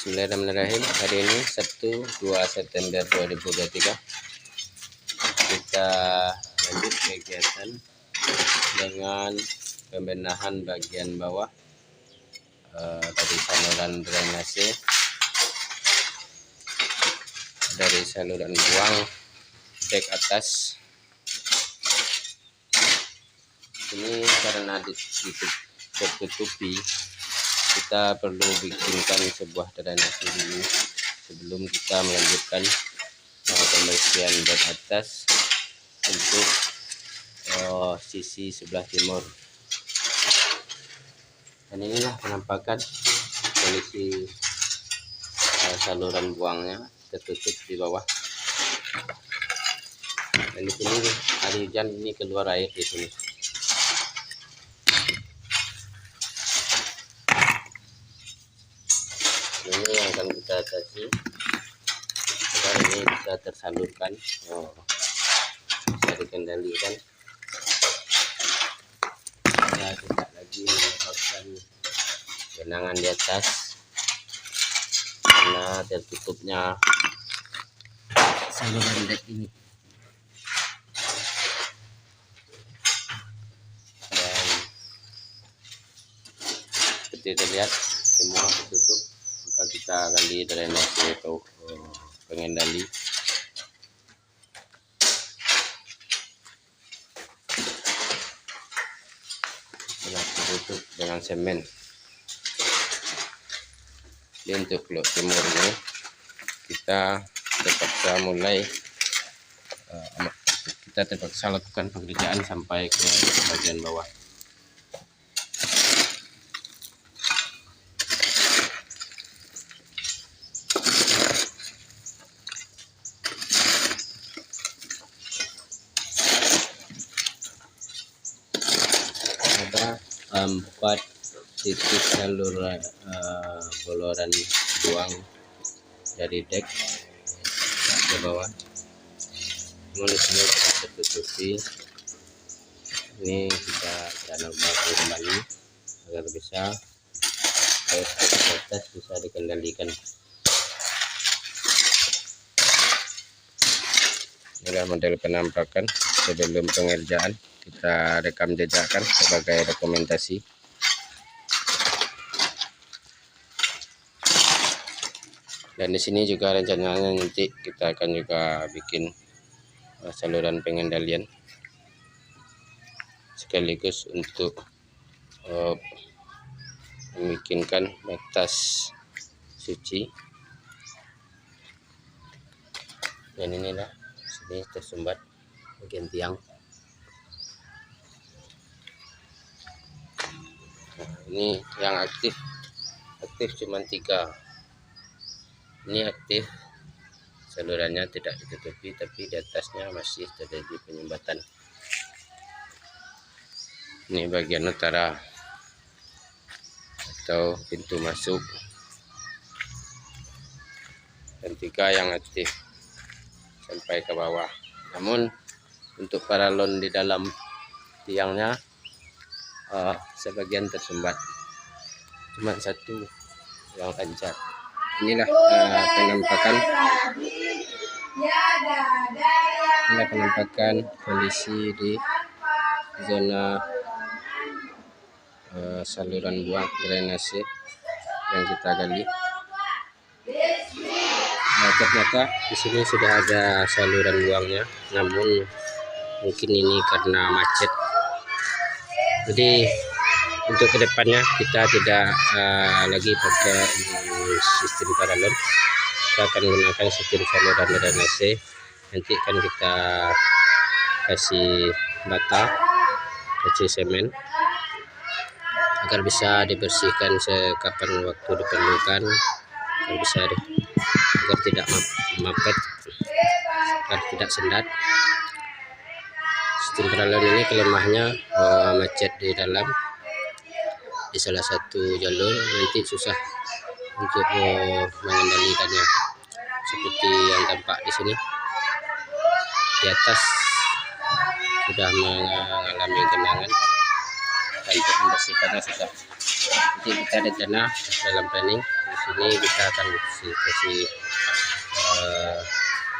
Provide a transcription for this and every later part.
Bismillahirrahmanirrahim. Hari ini Sabtu 2 September 2023 kita lanjut kegiatan dengan pembenahan bagian bawah dari saluran drainase, dari saluran buang dek atas. Ini karena tertutupi, kita perlu bikinkan sebuah drainase dulu sebelum kita melanjutkan pembersihan dek atas untuk sisi sebelah timur. Dan inilah penampakan kondisi saluran buangnya tertutup di bawah. Dan di sini hari hujan ini keluar air di sini. Ini yang akan kita atasi agar ini bisa tersalurkan, bisa dikendalikan, kita tidak lagi menyebabkan genangan di atas karena tertutupnya saluran dek ini. Dan seperti terlihat semua tertutup, maka kita gali drainase atau pengendali. Telah tertutup dengan semen. Jadi untuk blok timur ini kita terpaksa lakukan pengerjaan sampai ke bagian bawah. Ada 4 titik saluran boloran buang dari dek ke bawah. Namun di sini tertutupi. Ini kita renovasi kembali agar bisa air ke atas bisa dikendalikan. Inilah model penampakan sebelum pengerjaan. Kita rekam jejakkan sebagai dokumentasi. Dan di sini juga rencananya nanti kita akan juga bikin saluran pengendalian sekaligus untuk membikinkan batas suci. Dan inilah sini tersumbat bagian tiang. Nah, ini yang aktif cuma 3. Ini aktif, salurannya tidak ditutupi, tapi di atasnya masih terjadi penyumbatan. Ini bagian utara atau pintu masuk. Dan 3 yang aktif sampai ke bawah. Namun untuk paralon di dalam tiangnya sebagian tersumbat, cuma 1 yang lancar. Inilah penampakan kondisi di zona saluran buang drainase yang kita gali. Ternyata di sini sudah ada saluran buangnya, namun mungkin ini karena macet. Jadi untuk kedepannya kita tidak lagi pakai sistem paralon, kita akan menggunakan sistem saluran drainase. Nanti akan kita kasih bata, kasih semen agar bisa dibersihkan sekapan waktu diperlukan, agar tidak mapet, agar tidak sendat. Sistem paralon ini kelemahannya macet di dalam, di salah satu jalur nanti susah untuk mengendalikannya. Seperti yang tampak di sini, di atas sudah mengalami genangan dan untuk membersihkannya susah. Nanti kita rencana dalam planning sini kita akan kasih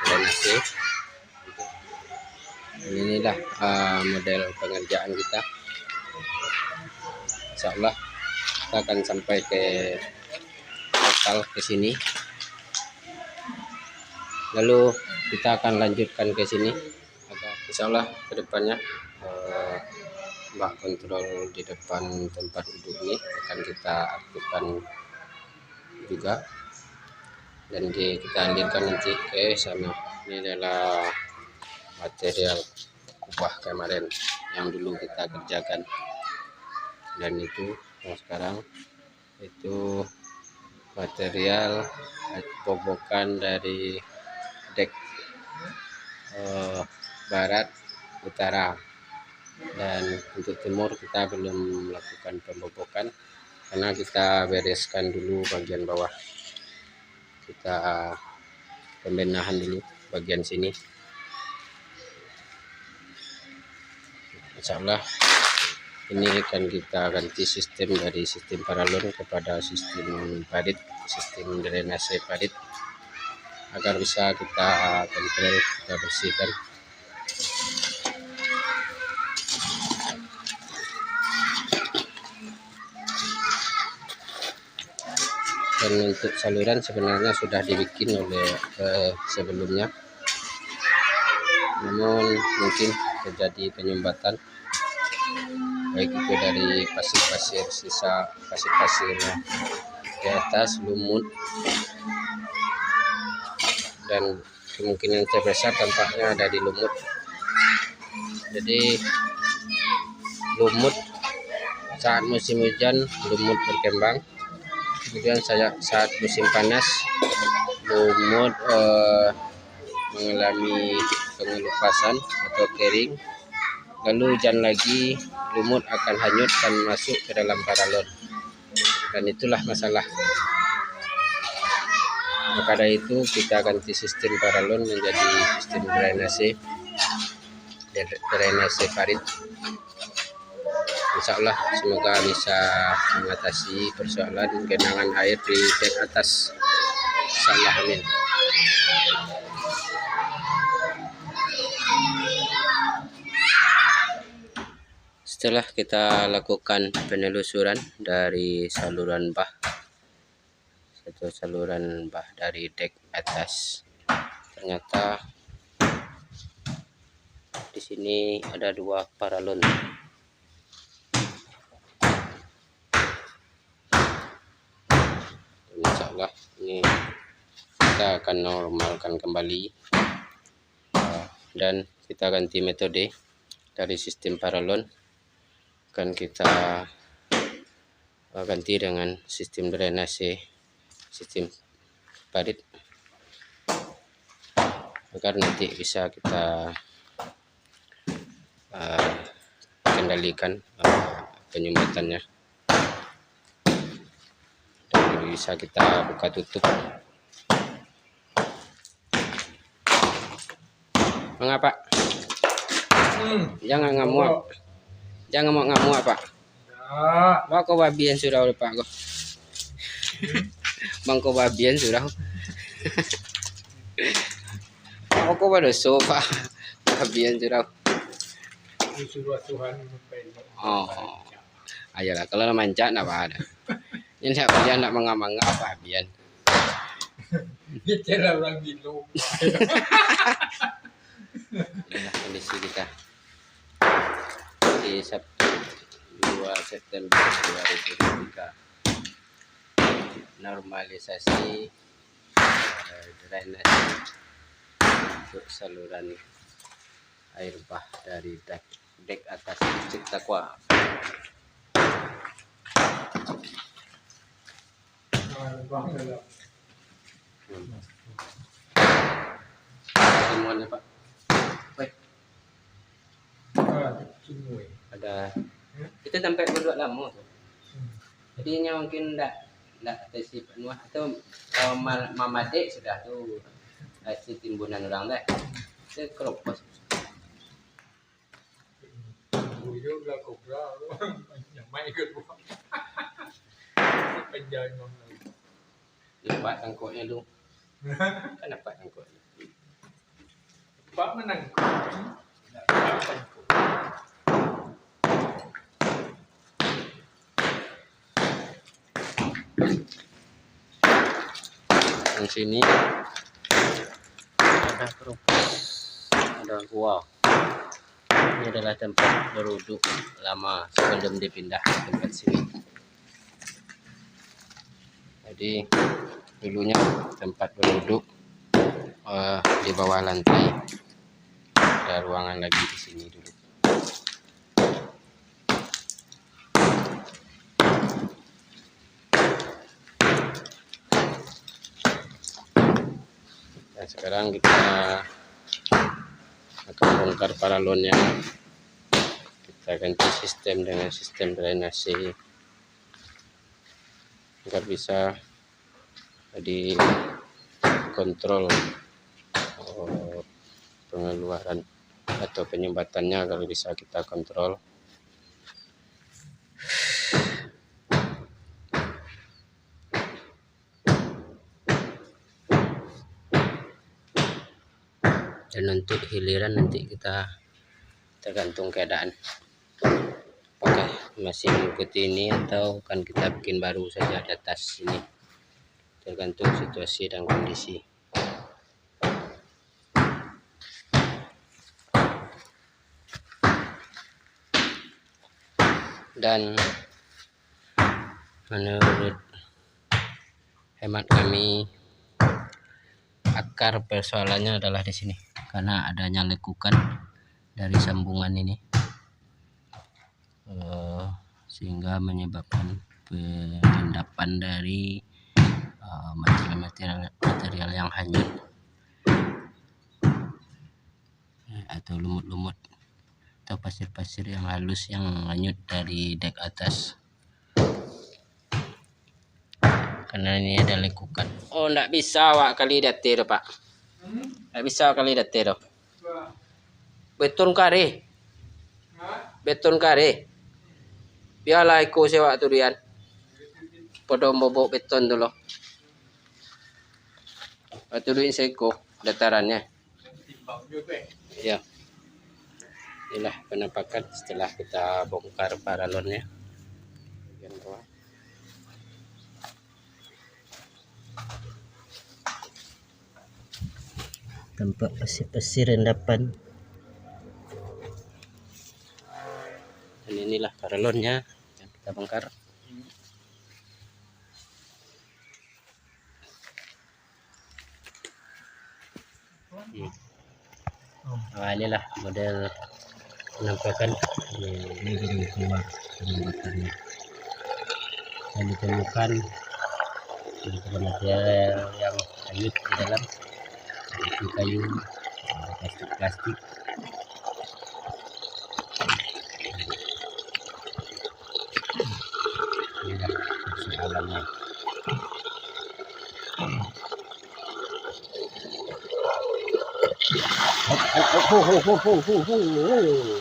drainase. Inilah model pengerjaan kita. Insya Allah kita akan sampai ke total ke sini. Lalu kita akan lanjutkan ke sini. Insya Allah kedepannya bak kontrol di depan tempat duduk ini akan kita aktifkan juga, dan kita alirkan nanti ke sana. Ini adalah material kubah kemarin yang dulu kita kerjakan, dan itu yang sekarang itu material bobokan dari dek barat utara, dan untuk timur kita belum melakukan pembobokan karena kita bereskan dulu bagian bawah, kita pembenahan dulu bagian sini. Insya Allah ini akan kita ganti sistem dari sistem paralon kepada sistem parit, sistem drainase parit, agar bisa kita kontrol, kita bersihkan. Dan untuk saluran sebenarnya sudah dibikin oleh sebelumnya, namun mungkin terjadi penyumbatan, baik itu dari pasir-pasir, sisa pasir-pasir di atas, lumut, dan kemungkinan terbesar tampaknya ada di lumut. Jadi lumut saat musim hujan lumut berkembang, kemudian saat musim panas lumut mengalami pengelupasan atau kering, lalu hujan lagi lumut akan hanyut dan masuk ke dalam paralon, dan itulah masalah. Maka dari itu kita ganti sistem paralon menjadi sistem drainase parit. Insya Allah semoga bisa mengatasi persoalan genangan air di dek atas. Insya Allah, amin. Setelah kita lakukan penelusuran dari saluran bah, satu saluran bah dari dek atas, ternyata di sini ada 2 paralon. Insya Allah ini kita akan normalkan kembali, dan kita ganti metode dari sistem paralon, akan kita ganti dengan sistem drainase, sistem parit, agar nanti bisa kita kendalikan penyumbatannya, dan bisa kita buka tutup. Mengapa? Jangan ngamuk. Jangan mau ngamuk apa? Pak kau babian sudah Pak kau. Bang kau babian sudah. Aku pada sofa. Babian sudah. Oh. Ayolah kalau mancat apa ada. Ini siapa dia nak mengamang apa babian. Bicara orang gitu. Inilah kondisi kita di Sabtu 2 September 2023. Normalisasi drainase untuk saluran air bah dari dek atas Ciptakwa. Semuanya Pak. Baik. Ada kita sampai berdua lama tuh. Jadinya mungkin enggak tesi penuh atau Mama Dek sudah tuh si timbunan orang deh. Saya keropos. Buyur lah kobra, yang main ikut bukan. Penjajah ngomong. Lepas angkotnya lu. Kan dapat angkotnya. Pak menang. Nggak dapat. Di sini ada ada gua. Ini adalah tempat berwuduk lama sebelum dipindah ke tempat sini. Jadi dulunya tempat berwuduk di bawah lantai. Ada ruangan lagi di sini dulu. Dan sekarang kita akan bongkar paralonnya. Kita ganti sistem dengan sistem drainase agar bisa dikontrol pengeluaran atau penyumbatannya agar bisa kita kontrol. Dan untuk hiliran nanti kita tergantung keadaan, apakah masih mengikuti ini atau kan kita bikin baru saja di atas ini, tergantung situasi dan kondisi. Dan menurut hemat kami, akar persoalannya adalah di sini karena adanya lekukan dari sambungan ini, sehingga menyebabkan pengendapan dari material yang hanyut atau lumut-lumut atau pasir-pasir yang halus yang hanyut dari dek atas. Karena ini ada lekukan. Oh, ndak bisa wak kali datir pak. Ndak bisa kali datir. Beton kare. Beton kare. Biarlah ikut sewa durian. Podom bobok beton dulu. Waktu duit seko datarannya. Ya. Inilah penampakan setelah kita bongkar paralonnya. Bagian bawah. Tampak pasir-pasir endapan. Dan inilah paralonnya yang kita bongkar. Nah, inilah model penampakan. Ini sudah keluar penyumbatannya. Dan ditemukan material yang hanyut di dalam, seperti kayu, plastik-plastik. Inilah persoalannya.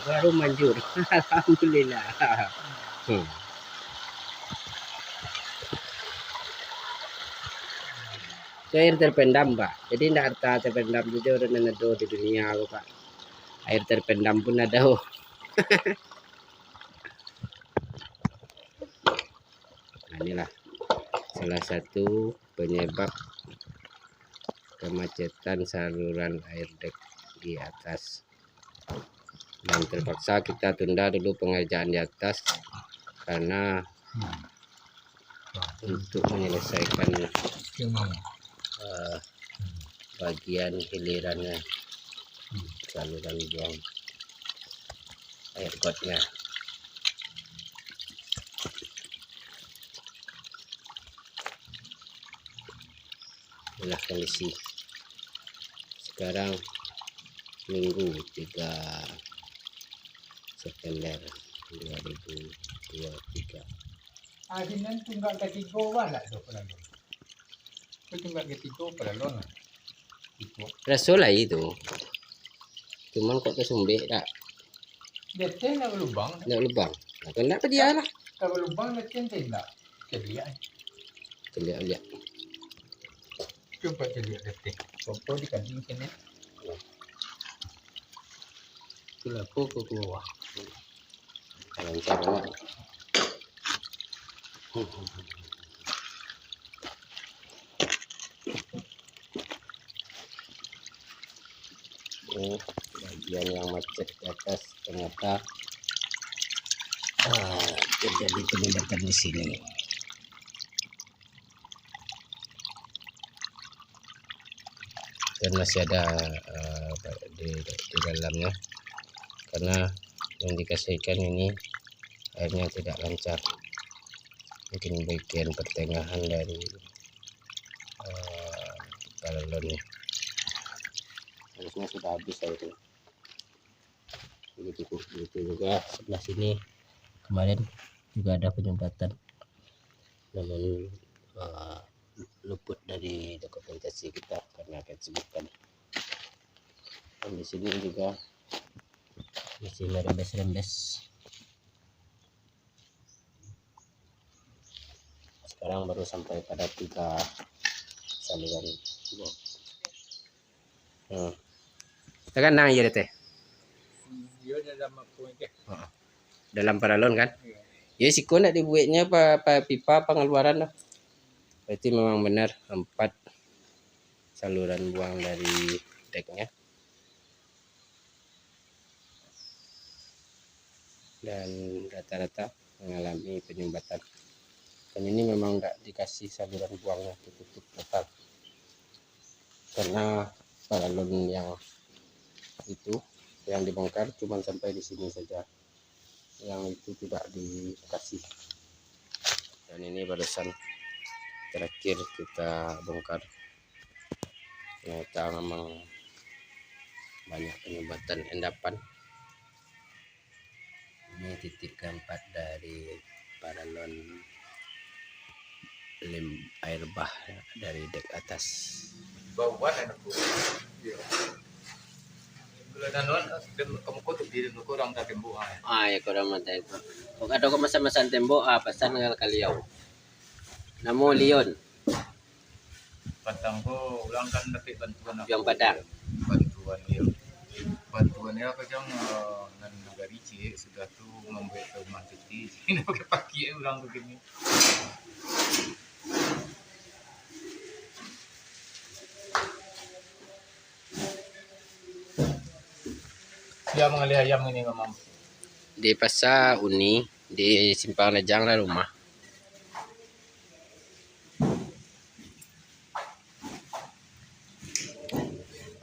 Baru manjur. Alhamdulillah. Itu air terpendam pak, jadi tidak harta terpendam juga orang ada di dunia pak. Air terpendam pun ada. Nah, inilah salah satu penyebab kemacetan saluran air dek di atas, dan terpaksa kita tunda dulu pengerjaan di atas karena untuk menyelesaikan bagian hilirannya, saluran buang air gotnya. Inilah kondisi sekarang Minggu 3 September 2023. Akhirnya tunggak ketiga wala do paralon. Tunggak ketiga paralon. Itu. Rasul lah itu. Cuman kok kesumbek tak? Deten nak lubang. Nak lubang. Nah, kena apa dia lah? Kalau lubang deten tidak. Kelihat. Lihat. Coba lihat detik. Popo dikandingkan ya. Itulah pokok bawah. Lancar banget. Ini bagian yang macet di atas ternyata terjadi penyumbatan di sini. Dan masih ada di dalamnya, karena yang dikasihkan ini airnya tidak lancar. Mungkin bagian pertengahan dari balonnya harusnya sudah habis airnya. Begitu juga sebelah sini, kemarin juga ada penyumbatan, namun luput dari dokumentasi kita karena kesibukan. Dan di sini juga masih merembes-rembes. Sekarang baru sampai pada 3 saluran. Tekan nang iya teh. Dia dalam apa ke? Dalam paralon kan? Ya siko nak dibuatnya pipa pengeluaran lah. Berarti memang benar 4 saluran buang dari deknya. Dan rata-rata mengalami penyumbatan. Dan ini memang enggak dikasih saluran buangnya, ditutup total. Karena paralon yang itu yang dibongkar cuma sampai di sini saja. Yang itu tidak dikasih. Dan ini barusan terakhir kita bongkar. Ternyata memang banyak penyumbatan endapan. Ini titik keempat dari paralon lem air bah dari dek atas. Bawah ada aku. Iya. Kalau nanon kamu kok tuh diri lu kurang tak tembok. Ya kurang mata itu. Kung ada ko masa-masa tembo pasan nga kaliyaw. Namo Leon. Patang ko ulang kan dapat bantuan aku. Yang padang. Bantuannya apa jang nan negari C sudah tuh membuat rumah kecil. Ini pakai pakai ulang begini. Dia mengalih ayam ini memang. Di Pasar Uni di Simpang Lejang lah rumah.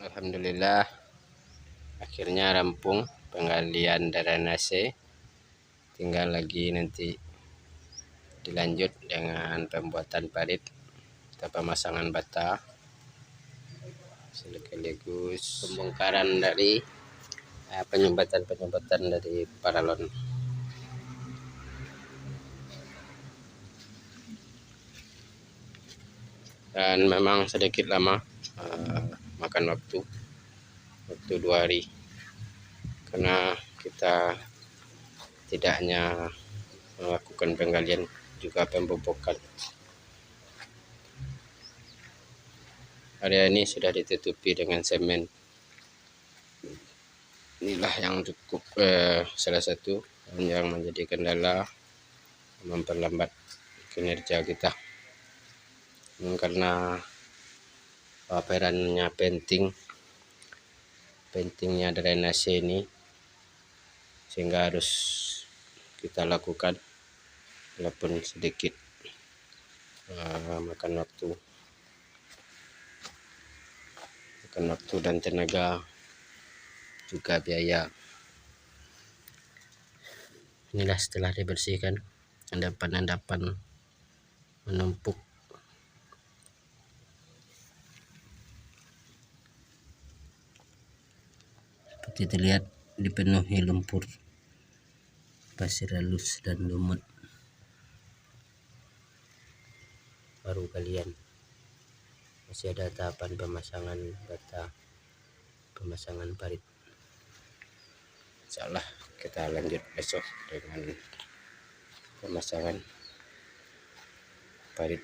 Alhamdulillah akhirnya rampung penggalian drainase. Tinggal lagi nanti dilanjut dengan pembuatan parit atau pemasangan bata sekaligus pembongkaran dari penyumbatan dari paralon. Dan memang sedikit lama, makan waktu 2 hari, karena kita tidak hanya melakukan penggalian, juga pembobokan. Area ini sudah ditutupi dengan semen. Inilah yang cukup salah satu yang menjadi kendala memperlambat kinerja kita. Karena paperannya pentingnya drainase ini, sehingga harus kita lakukan walaupun sedikit makan waktu dan tenaga, juga biaya. Inilah setelah dibersihkan, endapan-endapan menumpuk. Seperti terlihat dipenuhi lumpur, pasir halus dan lumut. Baru kalian masih ada tahapan pemasangan bata, pemasangan parit. Insyaallah kita lanjut besok dengan pemasangan parit.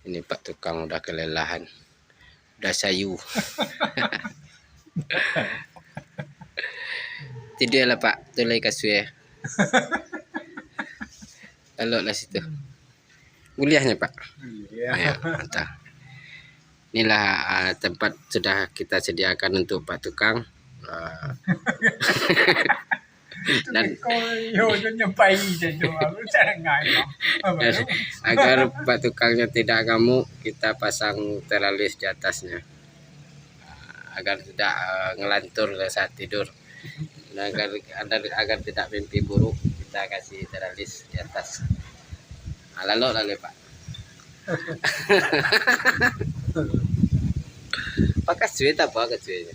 Ini Pak tukang udah kelelahan, udah sayu. Tidur lah Pak, tulai kasih ya. Lalu lah situ. Kuliahnya Pak. Iya. Ya, mantap. Inilah tempat sudah kita sediakan untuk Pak tukang. Dan agar Pak tukangnya tidak ngamuk, kita pasang teralis di atasnya agar tidak ngelantur saat tidur. Nah, agar tidak mimpi buruk, kita kasih teralis di atas. Lalu Pak. Pakai cuit apa kecuinya?